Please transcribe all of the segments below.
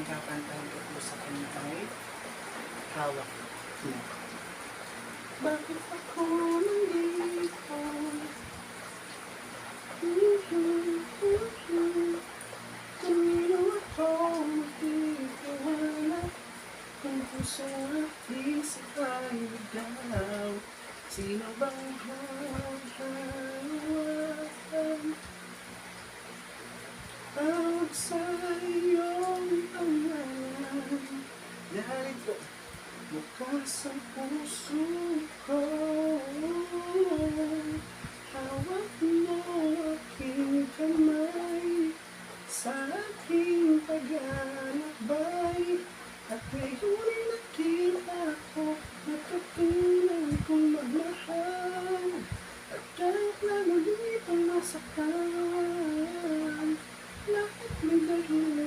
kakantahin ko po sa kanya ay hawak mo. Bakit ako nandito? Kanino ako magtitiwala? Kung puso at isip ay ligaw, sino bang hahawakan? Tawag sa iyong pangalan, narito bukas ang puso ko. Hawak mo aking kamay sa aking pag-alabay, at ngayon'y nakita ko na katulang kong magmahal, at kahit na muli pang masaktan, lahat may dahilan.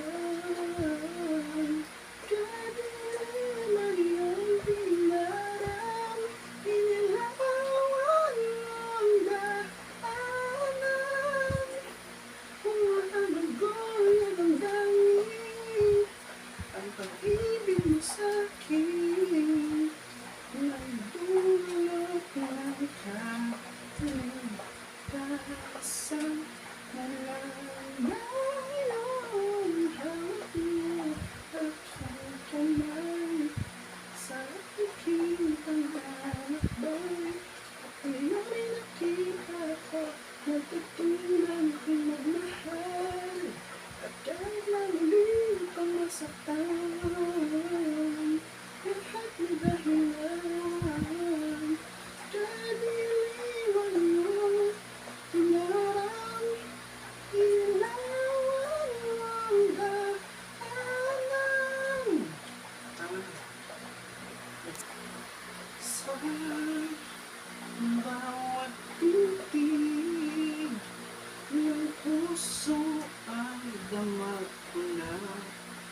Kadilim ang iyong pinaran, inilawan ang daanan. Kung ang agoy ay damdamin, ang pag-ibig mo sa'kin ay dulot ng kalikasan. Ngayon, hawak mo aking kamay sa aking paglalakbay, at ngayon'y nakita ko na tutunan kong magmahal, at kahit na muli pang masaktan, lahat may dahilan. Kadilim ang iyong pinaran, ilawan ang daanan. Sa bawat titig ng puso ay damag ko na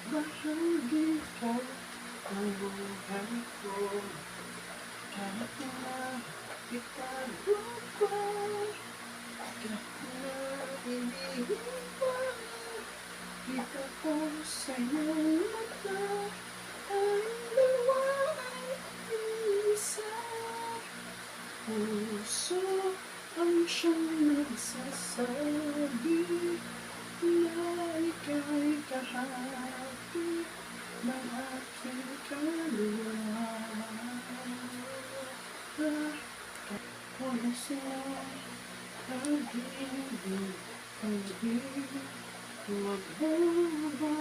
bahagi ka ng buhay ko. Kahit na itago ko, kahit na ibigin pa, kita ko sa iyong mata ay dalawa ay isa. Puso ang siyang nagsasabi na ika'y kahati ng aking kaluluwa. Puso pag-ibig, pag-ibig magbabago.